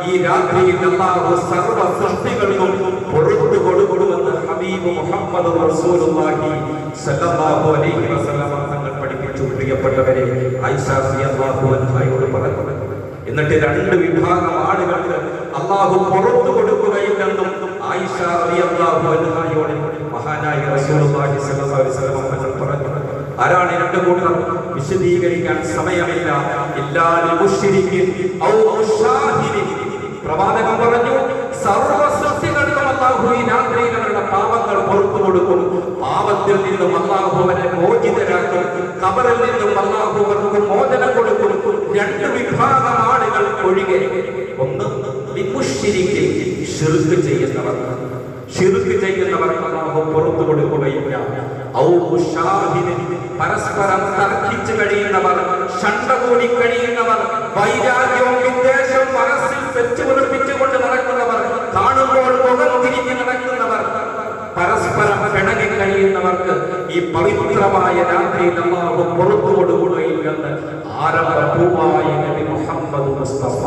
A: ഈ രാത്രിയിൽ അല്ലാഹു സർവ്വ സൃഷ്ടികൾക്കും പൊറുത്തു കൊടുക്കുമെന്ന് ഹബീബ് മുഹമ്മദ് റസൂലുള്ളാഹി സ്വല്ലല്ലാഹു അലൈഹി വസല്ലം തങ്ങൾ പഠിപ്പിച്ചു. പ്രിയപ്പെട്ടവരെ, ആയിഷ റളിയല്ലാഹു അൻഹയോട് പറഞ്ഞു. എന്നിട്ട് രണ്ട് വിഭാഗം ആളുകൾക്ക് അല്ലാഹു പുറത്തു കൊടുക്കുകയില്ലെന്നും ആയിഷ റളിയല്ലാഹു അൻഹയോട് മഹാനായ റസൂലുള്ളാഹി സ്വല്ലല്ലാഹു അലൈഹി വസല്ലം തങ്ങൾ പറഞ്ഞു. ആരാണ് രണ്ട് കൂട്ടർ? വിശദീകരിക്കാൻ സമയമില്ല. ഇല്ലാൽ മുശ്രിക്കിൻ ഔ മുശാഹിദിൻ. പ്രവാചകൻ പറഞ്ഞു, സർവ്വ സൃഷ്ടികൾക്കും അല്ലാഹു ഈ രാത്രിയിൽ അവരുടെ പാപങ്ങൾ പുറത്തു കൊടുക്കും. പാപത്തിൽ നിന്നും അല്ലാഹു അവരെ മോചിതരാക്കും. ഖബറിൽ നിന്നും അല്ലാഹു അവർക്ക് മോചനം കൊടുക്കും. രണ്ട് വിഭാഗം ആളുകൾ ഒഴികെ. ഒന്ന് മുശ്രിക്കിൻ, ശിർക്ക് ചെയ്യുന്നവർക്ക്. ശിർക്ക് ചെയ്യുന്നവർക്ക് അല്ലാഹു പുറത്തു കൊടുക്കുകയില്ല. ഔ മുശാഹിദിൻ, പരസ്പരം തർക്കിച്ചു കഴിയുന്നവർ, ഷണ്ട കൂടി കഴിയുന്നവർ, വൈരാഗ്യവും വിദ്വേഷവും മനസ്സിൽ വെച്ചുപിടിപ്പിച്ചുകൊണ്ട് നടക്കുന്നവർ, കാണുമ്പോൾ മുഖം തിരിഞ്ഞ് നടക്കുന്നവർ, പരസ്പരം പിണങ്ങി കഴിയുന്നവർക്ക് ഈ പവിത്രമായ രാത്രിയിൽ അല്ലാഹു പുറത്തു കൊടുക്കുകയില്ലെന്ന് ആരംഭപൂവായ നബി മുഹമ്മദ് മുസ്തഫ.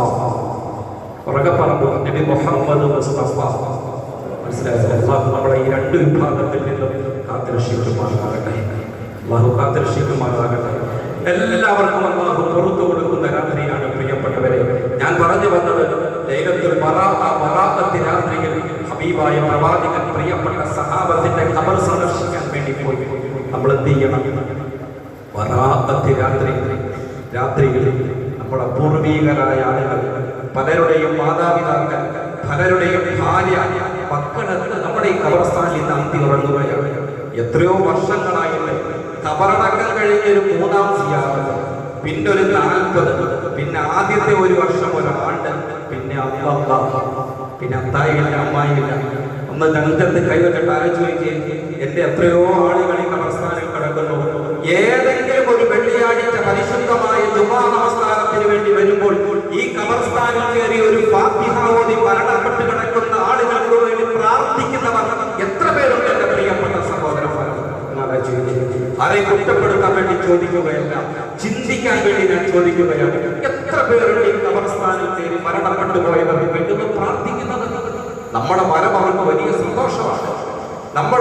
A: ഉറക്കെ പറഞ്ഞു, നബി മുഹമ്മദ് മുസ്തഫ. അള്ളാഹു നമ്മളെ ഈ രണ്ട് വിഭാഗത്തിൽ നിന്നും കാത്തുരക്ഷിക്കുമാറാകട്ടെ. അള്ളാഹു കാത്തുരക്ഷിക്കുമാറാകട്ടെ. എല്ലാവർക്കും അള്ളാഹു പുറത്തു കൊടുക്കുന്ന രാത്രിയാണ് പ്രിയപ്പെട്ടവരെ. ഞാൻ പറഞ്ഞു വന്നത് ലൈലത്തുൽ ബറാഅത്ത് രാത്രിയിൽ ഹബീബായ പ്രവാചകൻ പ്രിയപ്പെട്ട സഹാബത്തിന്റെ ഖബർ സന്ദർശിക്കാൻ വേണ്ടി പോയി. നമ്മൾ എന്ത് ചെയ്യണം? ബറാഅത്ത് രാത്രിയിൽ നമ്മുടെ പൂർവീകരായ ആളുകൾ, പലരുടെയും മാതാപിതാക്കൾ, പലരുടെയും ഭാര്യ, മക്കളൊക്കെ നമ്മുടെ ഈ ഖബർസ്ഥാനിൽ നാന്തി ഉറങ്ങുകയാണ്. എത്രയോ വർഷങ്ങളായിട്ട് ഖബറടക്കം കഴിഞ്ഞൊരു 3-ാം സിയാറത്ത്, പിന്നെ ഒരു 40, പിന്നെ ആദ്യത്തെ ഒരു വർഷം ഒരാണ്ട്, പിന്നെ പിന്നെ അത്തായില്ല, അമ്മായില്ല. ഒന്ന് രംഗത്ത് കൈവച്ചിട്ട് ആലോചിച്ച് എന്റെ എത്രയോ ആളുകൾ ഈ ഖബർസ്ഥാനിൽ കിടക്കുന്നു. ഏതെങ്കിലും ഒരു വെള്ളിയാഴ്ച പരിശുദ്ധമായ ജുമാ നമസ്കാരത്തിന് വേണ്ടി വരുമ്പോൾ ഈ ഖബർസ്ഥാനിൽ കയറി ഒരു ഫാത്തിഹ ഓതി മരണപ്പെട്ട് കിടക്കുന്ന ആളുകൾക്ക് വേണ്ടി പ്രാർത്ഥിക്കുന്നവർ എത്ര പേരുണ്ട് എന്റെ പ്രിയപ്പെട്ട സഹോദരന്മാർ? ആരെയും കുറ്റപ്പെടുത്താൻ വേണ്ടി ചോദിക്കുകയല്ല, ചിന്തിക്കാൻ വേണ്ടി ഞാൻ ചോദിക്കുകയാണ്. എത്ര പേരുണ്ട് ഈ ഖബർസ്ഥാനിൽ കയറി മരണപ്പെട്ടു പോയവർക്ക് വേണ്ടി പ്രാർത്ഥിക്കുന്നത്? നമ്മുടെ മരം അവർക്ക് വലിയ സന്തോഷമാണ്. നമ്മൾ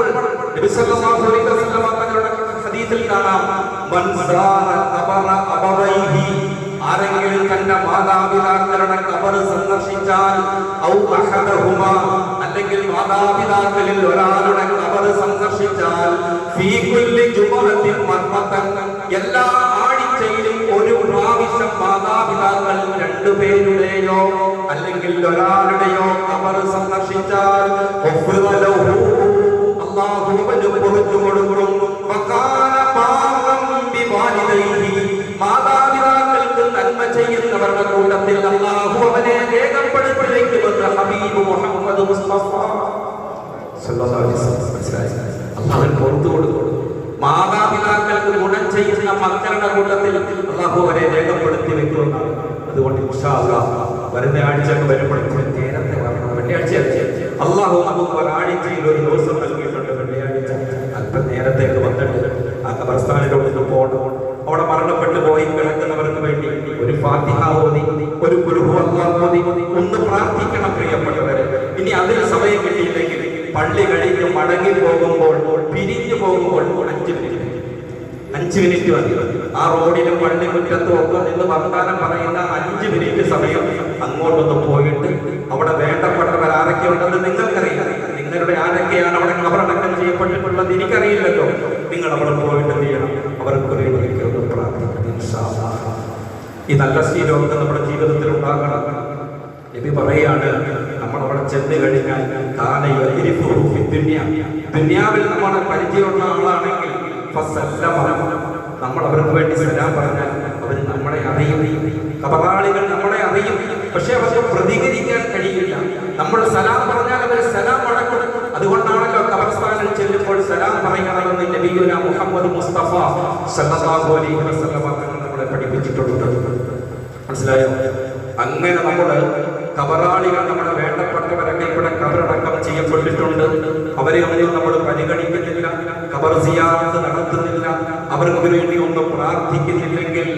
A: നബി സല്ലല്ലാഹു അലൈഹി വസല്ലം തങ്ങളുടെ ഹദീസിൽ കാണാം, മൻ സാറ ഖബറ അബവൈഹി, ആരെങ്കിലും തന്റെ മാതാപിതാക്കളുടെ ഖബർ സന്ദർശിച്ചാൽ, ഔ അഹദഹുമാ, അല്ലെങ്കിൽ മാതാപിതാക്കളിൽ ഒരാളുടെ ഖബർ സന്ദർശിച്ചാൽ, ഫീ കുല്ലി ജുമഅത്തിൻ മർറതൻ, എല്ലാ ആഴ്ചയിലും ഒരു പ്രാവശ്യം മാതാപിതാക്കൾ 2 പേരുടെയോ അല്ലെങ്കിൽ ഒരാളുടെയോ ഖബർ സന്ദർശിച്ചാൽ, അല്ലാഹു പുറത്തു കൊടുക്കും. മാതാപിതാക്കൾക്ക് നന്മ ചെയ്യുന്നവരുടെ കൂട്ടത്തിൽ അല്ലാഹു അവനെ രേഖപ്പെടുത്തിയിരിക്കുമെന്ന് ഹബീബ് മുഹമ്മദ് മുസ്തഫ സല്ലല്ലാഹു അലൈഹി വസല്ലം. അല്ലാഹു പുറത്തു കൊടുക്കും. മാതാപിതാക്കൾക്ക് ഗുണം ചെയ്യുന്ന മക്കളുടെ കൂട്ടത്തിൽ അല്ലാഹു അവരെ രേഖപ്പെടുത്തി വെക്കുമെന്നാണ്. അതുകൊണ്ട് ഇൻഷാ അല്ലാഹ് വരുന്ന ആഴ്ച വരുമ്പോഴേക്കും നേരത്തെ വരണം. വെള്ളിയാഴ്ച അല്ലാഹു നമുക്ക് ഒരാഴ്ചയിൽ ഒരു ദിവസം നൽകിയിട്ടുണ്ട്. വെള്ളിയാഴ്ച അല്പം നേരത്തേക്ക് വന്നിട്ട് ആ ഖബർസ്ഥാനിലോട്ട് പോകണം. അവിടെ മരണപ്പെട്ടു പോയി കിടക്കുന്നവർക്ക് വേണ്ടി ഒരു ഫാത്തിഹ ഓതി, ഒരു ഖുൽ ഹുവല്ലാഹു ഓതി ഒന്ന് പ്രാർത്ഥിക്കണം പ്രിയപ്പെട്ടവരെ. ഇനി അതിന് സമയം കിട്ടിയില്ലെങ്കിൽ പള്ളി കഴിഞ്ഞ് മടങ്ങി പോകുമ്പോൾ, പിരിഞ്ഞു പോകുമ്പോൾ 5 മിനിറ്റ് മതി. ആ റോഡിലും പള്ളി മുറ്റത്തും ഒക്കെ നിന്ന് വർത്താനം പറയുന്ന 5 മിനിറ്റ് സമയം അങ്ങോട്ടൊന്ന് പോയിട്ട് അവിടെ വേണ്ടപ്പെട്ടവർ ആരൊക്കെ ഉണ്ടെന്ന് നിങ്ങൾക്കറിയാം. നിങ്ങളുടെ ആരൊക്കെയാണ് അവിടെ ഖബറടക്കം ചെയ്യപ്പെട്ടിട്ടുള്ളത് എനിക്കറിയില്ലല്ലോ. നിങ്ങൾ അവിടെ പോയിട്ട് ചെയ്യണം, അവർക്കൊരു ഒന്ന് പ്രാർത്ഥിക്കണം. ഇൻഷാ അല്ലാഹ് ഈ നല്ല ശീലമൊക്കെ നമ്മുടെ ജീവിതത്തിൽ ഉണ്ടാകണം. നബി പറയാണ്, നമ്മൾ അവിടെ ചെന്ന് കഴിഞ്ഞാൽ ദുനിയാവിൽ നമ്മളെ പരിചയമുള്ള ആളാണെങ്കിൽ നമ്മൾ അവർക്ക് വേണ്ടി സലാം പറഞ്ഞാൽ അവർ നമ്മളെ അറിയും. ഖബറാളികൾ നമ്മളെ അറിയും, പക്ഷെ അവർക്ക് പ്രതികരിക്കാൻ കഴിയില്ല. നമ്മൾ സലാം പറഞ്ഞാൽ അവർ സലാം മടക്കും. അതുകൊണ്ടാണല്ലോ ഖബർസ്ഥാനിൽ ചെല്ലുമ്പോൾ സലാം പറയണമെന്ന് നബിയുനാ മുഹമ്മദ് മുസ്തഫ സല്ലല്ലാഹു അലൈഹി വസല്ലം നമ്മളെ പഠിപ്പിച്ചിട്ടുണ്ട്. മനസ്സിലായോ? അങ്ങനെ നമ്മൾ ഖബറാളികൾ, നമ്മുടെ വേണ്ടപ്പെട്ടവരൊക്കെ ഇവിടെ ഖബറടക്കം ചെയ്യപ്പെട്ടിട്ടുണ്ട്. അവരെ ഒന്നും നമ്മൾ പരിഗണിക്കുന്നില്ല, ഖബർ സിയാറത്ത് നടത്തുന്നില്ല, അവർക്ക് വേണ്ടി ഒന്ന് പ്രാർത്ഥിക്കുന്നില്ലെങ്കിൽ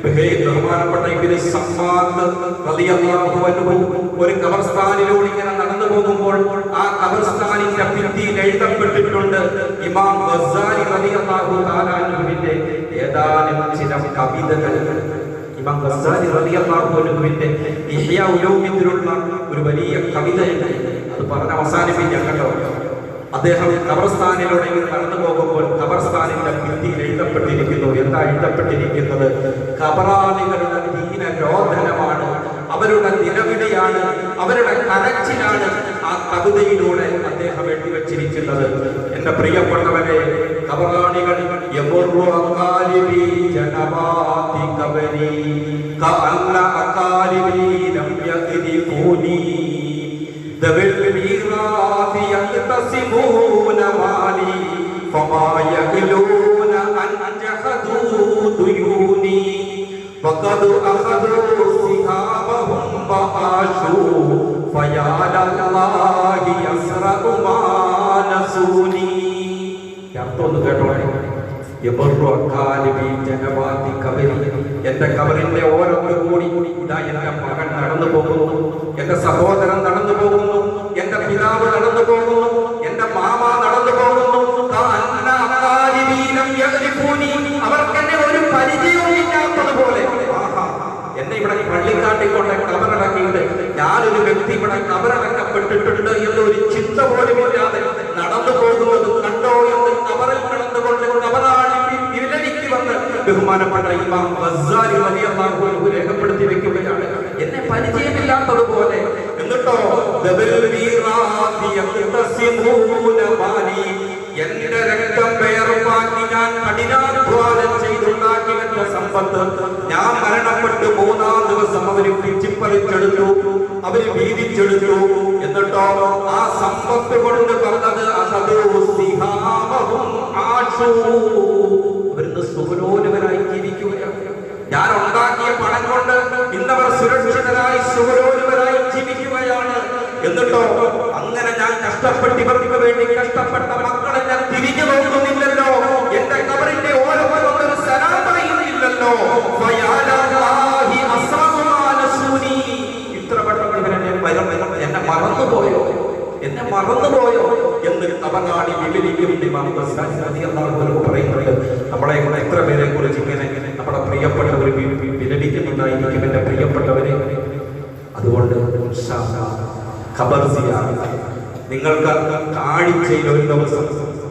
A: ബഹുമാനപ്പെട്ട ഇബ്നു സമ്മാദ് റളിയല്ലാഹു അൻഹു ഒരു ഖബർസ്ഥാനിലൂടെ ഇങ്ങനെ നടന്നു പോകുമ്പോൾ ആ ഖബർസ്ഥാനിന്റെ ഭിത്തിയിൽ എഴുതപ്പെട്ടിട്ടുണ്ട് ഇമാം ഗസ്സാലി റളിയല്ലാഹു തആല അൻഹുവിന്റെ ഏതാനും ചില കവിതകൾ. ഇമാം ഗസ്സാലി റളിയല്ലാഹു അൻഹുവിന്റെ ഇഹ്യാ ഉലൂമിദ്ദിലുള്ള ഒരു വലിയ കവിതയുണ്ട്. അത് പറഞ്ഞ് അവസാനിപ്പിക്കാൻ കേട്ടോ. അദ്ദേഹം ഖബർസ്ഥാനിലൂടെ കടന്നു പോകുമ്പോൾ ഖബർസ്ഥാനിന്റെ ഭിത്തിയിൽ എഴുതപ്പെട്ടിരിക്കുന്നു. എന്താ എഴുതപ്പെട്ടിരിക്കുന്നത്? ഖബറാളികളുടെ ദീനരോധനമാണ്, അവരുടെ നിലവിളിയാണ്, അവരുടെ കരച്ചിലാണ് ആ കവിതയിലൂടെ അദ്ദേഹം എഴുതിവെച്ചിരിക്കുന്നത്. എന്റെ പ്രിയപ്പെട്ടവരെ, ഖബറാളികൾ ذوي الميراث يقتسمون مالي فما يقلون أن جحدوا ديوني وقد أخذوا سهامهم وعاشوا فيا لله يسرع ما نسوني. കേട്ടോളെ, എന്റെ കബറിന്റെ ഓരോ കൂടി ഇതാ എന്റെ മകൻ നടന്നു പോകുന്നു, എന്റെ സഹോദരൻ നടന്നു പോകുന്നു, എന്റെ പിതാവ് നടന്നു പോകുന്നു, എന്റെ മാമ നടന്നു പോകുന്നു. അവർക്ക് എന്നെ ഒരു പരിചയവും ഇല്ലാത്തതുപോലെ എന്നെ ഇവിടെ പള്ളിക്കാട്ടിക്കൊണ്ട് കബറടക്കിയിട്ട് ഞാനൊരു വ്യക്തി ഇവിടെ കബറടക്കപ്പെട്ടിട്ടുണ്ട് എന്നൊരു ചിന്ത പോലുമില്ലാതെ നടന്നു പോകുന്നത് കണ്ടോ എന്ന് കബറിൽ കിടന്നുകൊണ്ട് കബറാളി വിരലിക്ക് വന്ന് ബഹുമാനപ്പെട്ട ഇമാം ഗസ്സാലി റളിയല്ലാഹു അൻഹു രേഖപ്പെടുത്തി വെക്കുകയാണ്, എന്നെ പരിചയമില്ലാത്തതുപോലെ. എന്നിട്ടോ എന്റെ രക്തം വേർപ്പാക്കി ഞാൻ കഠിനാധ്വാനം ചെയ്തുണ്ടാക്കി വെച്ച സമ്പത്ത് ഞാൻ മരണപ്പെട്ട് 3-ാം ദിവസം അവര് പിച്ചിപ്പറിച്ചെടുത്തു, അവര് വീതിച്ചെടുത്തു. എന്നിട്ടോ ആ സമ്പത്ത് കൊണ്ട് പറഞ്ഞത് അവരിന്ന് സുഖലോലുവരായി ജീവിക്കുകയാണ്. ഞാൻ ഉണ്ടാക്കിയ പണം കൊണ്ട് ഇന്നവർ സുരക്ഷിതരായി സുഖലോലുവരായി ജീവിക്കുകയാണ്. എന്നിട്ടോ അങ്ങനെ ഞാൻ കഷ്ടപ്പെട്ട് ഇവർക്ക് വേണ്ടി കഷ്ടപ്പെട്ട മക്കളെ ഞാൻ തിരിഞ്ഞു നോക്കുന്നില്ലല്ലോ, എന്റെ കബറിന്റെ ഓരോ ഒരു സലാം പറയുന്നില്ലല്ലോ. ഇത്ര പെട്ടെന്ന് എന്നെ മറന്നുപോയോ എന്ന് കബറാളി വിവരിക്കും. പറയുന്നുണ്ട്, നമ്മളെ എത്ര പേരെ കുറിച്ച് ഇങ്ങനെ നമ്മുടെ പ്രിയപ്പെട്ടവർ വിലപിക്കുന്നുണ്ടായിരിക്കും, എന്റെ പ്രിയപ്പെട്ടവരെ. അതുകൊണ്ട് നിങ്ങൾക്ക് കാഴ്ചയിൽ ഒരു ദിവസം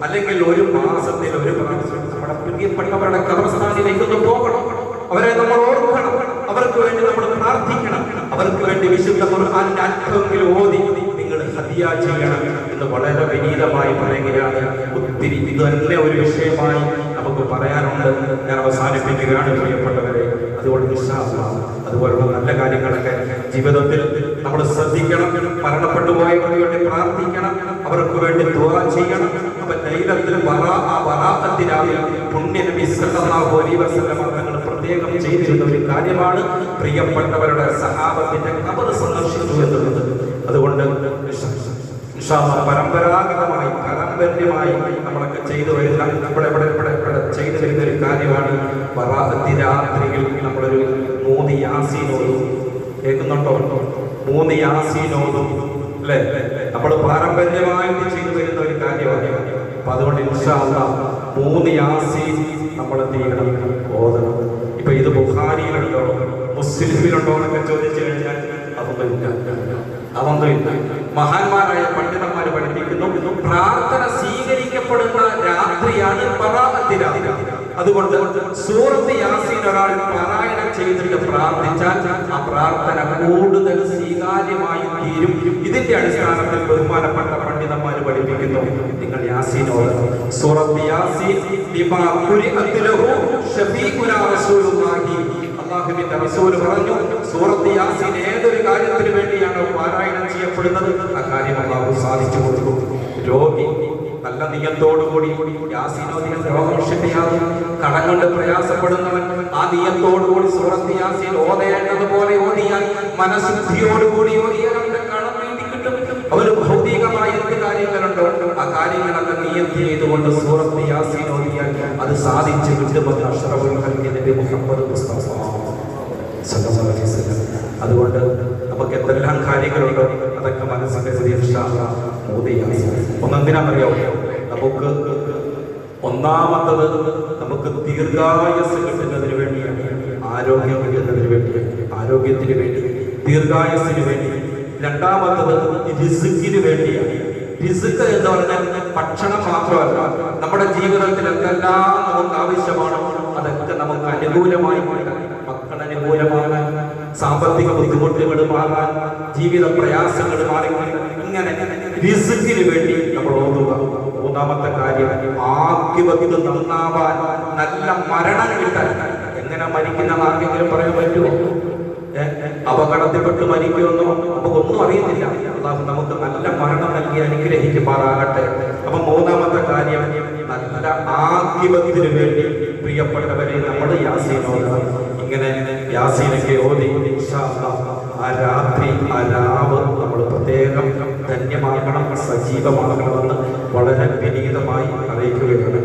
A: അല്ലെങ്കിൽ ഒരു മാസത്തിൽ ഒരു പ്രാവശ്യം നമ്മുടെ പ്രിയപ്പെട്ടവരുടെ ഖബർസ്ഥാനിലേക്ക് ഒന്ന് പോകണം, അവരെ നമ്മൾ ഓർക്കണം, അവർക്ക് വേണ്ടി നമ്മൾ പ്രാർത്ഥിക്കണം, അവർക്ക് വേണ്ടി വിശുദ്ധ ഖുർആനിന്റെ അല്പമെങ്കിലും ഓതി നിങ്ങൾ ഹദിയ ചെയ്യണം എന്ന് വളരെ വിനീതമായി പറയുകയാണ്. ഒത്തിരി ഇത് തന്നെ ഒരു വിഷയമായി നമുക്ക് പറയാനുണ്ട്. ഞാൻ അവസാനിപ്പിക്കുകയാണ് പ്രിയപ്പെട്ടവരെ. അതുകൊണ്ട് അതുപോലുള്ള നല്ല കാര്യങ്ങളൊക്കെ ജീവിതത്തിൽ നമ്മൾ ശ്രദ്ധിക്കണം. മരണപ്പെട്ടു പോയവർക്ക് വേണ്ടി പ്രാർത്ഥിക്കണം, അവർക്ക് വേണ്ടി ദുആ ചെയ്യണം. അപ്പൊ ലൈലത്തുൽ ബറാഅത്തിനായി പുണ്യ നബി സല്ലല്ലാഹു അലൈഹി വസല്ലം തങ്ങൾ പ്രത്യേകം ചെയ്തിരുന്ന ഒരു കാര്യമാണ് പ്രിയപ്പെട്ടവരുടെ സഹാബത്തിന്റെ ഖബർ സന്ദർശിച്ചു എന്നുള്ളത്. അതുകൊണ്ട് പരമ്പരാഗതമായി പാരമ്പര്യമായി നമ്മളൊക്കെ ചെയ്തു വരുന്ന ഇവിടെ ചെയ്തു വരുന്ന ഒരു കാര്യമാണ് ബറാഅത്ത് രാത്രിയിൽ നമ്മളൊരു 3 യാസീനോതും. കേൾക്കുന്നുണ്ടോ? 3 യാസീനോതും അല്ലേ? നമ്മൾ പാരമ്പര്യമായിട്ട് ചെയ്തു വരുന്ന ഒരു കാര്യമാണ്. അപ്പൊ അതുകൊണ്ട് ഇൻഷാ അല്ലാഹ് 3 യാസീൻ നമ്മൾ എന്ത് ചെയ്യണം? ഓതണം. ഇപ്പൊ ഇത് ബുഖാരിയിലുണ്ടോ മുസ്ലിമിലുണ്ടോ എന്നൊക്കെ ചോദിച്ചു കഴിഞ്ഞാൽ അതൊന്നുമില്ല. മഹാന്മാരായ പണ്ഡിതന്മാർ പഠിപ്പിക്കുന്നു, പ്രാർത്ഥന സ്വീകരിക്കപ്പെടുന്ന രാത്രിയാണ് ബറാഅത്ത് രാത്രി. അതുകൊണ്ട് സൂറത്ത് യാസീൻ ഒരാൾ പാരായണം ചെയ്തിട്ട് പ്രാർത്ഥിച്ചാൽ ആ പ്രാർത്ഥന കൂടുതൽ സ്വീകാര്യമായി തീരും. ഇതിന്റെ അടിസ്ഥാനത്തിൽ ബഹുമാനപ്പെട്ട പണ്ഡിതന്മാർ പഠിപ്പിക്കുന്നു, നിങ്ങൾ യാസീൻ ഓതണം. സൂറത്ത് യാസീൻ ലിമാ ഖുരിഅത് ലഹു ശഫീഉനാ റസൂലുള്ളാഹി. അല്ലാഹുവിന്റെ റസൂൽ പറഞ്ഞു, സൂറത്ത് യാസീൻ ഏതൊരു കാര്യത്തിന് വേണ്ടിയാണോ പാരായണം ചെയ്യപ്പെടുന്നത് ആ കാര്യം അല്ലാഹു സാധിച്ചു കൊടുക്കും. രോഗി നല്ല നിയത്തോടുകൂടി യാസീൻ ഓതിയാൽ രോഗം ശിഫയാകും. കടം കൊണ്ട് പ്രയാസപ്പെടുന്നവൻ ആ നിയത്തോടുകൂടി സൂറത്ത് യാസീൻ ഓതേണ്ടതുപോലെ ഓതിയാൽ, മനഃശുദ്ധിയോടുകൂടി ഓതിയാൽ അവന്റെ കടം നീട്ടി കിട്ടും. അവന് ഭൗതികമായ എന്ത് കാര്യങ്ങളുണ്ടോ ആ കാര്യങ്ങളൊക്കെ നിയത്ത് ചെയ്തുകൊണ്ട് സൂറത്ത് യാസീൻ ഓതിയാൽ അത് സാധിച്ചു കിട്ടുമെന്ന് അഷ്റഫുൽ ഖൽഖി നബി മുഹമ്മദ് മുസ്തഫ സല്ലല്ലാഹു അലൈഹി വസല്ലം. അതുകൊണ്ട് നമുക്ക് എന്തെല്ലാം കാര്യങ്ങളുണ്ടോ അതൊക്കെ മനസ്സിലാക്കി ഒന്നെന്തിനാണെന്നറിയാമോ? നമുക്ക് ഒന്നാമത്തത് നമുക്ക് ദീർഘായുസ് കിട്ടുന്നതിന് വേണ്ടിയാണ്, ആരോഗ്യം കിട്ടുന്നതിന് വേണ്ടിയാണ്, ആരോഗ്യത്തിന് വേണ്ടി, ദീർഘായുസിന് വേണ്ടി. രണ്ടാമത്തത് റിസ്കിന് വേണ്ടിയാണ്. റിസ്ക് എന്ന് പറഞ്ഞാൽ ഭക്ഷണം മാത്രമല്ല, നമ്മുടെ ജീവിതത്തിൽ എന്തെല്ലാം നമുക്ക് ആവശ്യമാണോ അതൊക്കെ നമുക്ക് അനുകൂലമായി മാറാൻ, മക്കൾ അനുകൂലമാകാൻ, സാമ്പത്തിക ബുദ്ധിമുട്ടുകൾ മാറാൻ, ജീവിത പ്രയാസങ്ങൾ മാറി, ഇങ്ങനെ റിസ്കിന് വേണ്ടി നമ്മൾ ഓതുക. മൂന്നാമത്തെ കാര്യം ആഖിബത്ത് നന്നാവാൻ, നല്ല മരണം കിട്ടാൻ. എങ്ങനെ മരിക്കുന്ന ആർക്കെങ്കിലും പറയാൻ പറ്റുമോ? അപകടത്തിൽപ്പെട്ട് മരിക്കുമെന്നോ നമുക്കൊന്നും അറിയത്തില്ല. അല്ലാഹു നമുക്ക് നല്ല മരണം നൽകി അനുഗ്രഹിക്കുമാറാകട്ടെ. അപ്പൊ മൂന്നാമത്തെ കാര്യം നല്ല ആഖിബത്തിന് വേണ്ടി പ്രിയപ്പെട്ടവരെ നമ്മൾ യാസീൻ ഓതണം. ഇങ്ങനെ യാസീനൊക്കെ ഓതി ഇൻഷാ അല്ലാഹ് ആ രാത്രി ആ രാവ് നമ്മൾ പ്രത്യേകം ധന്യമാകണം, സജീവമാകണമെന്ന് വളരെ വിനീതമായി അറിയിക്കുകയാണ്.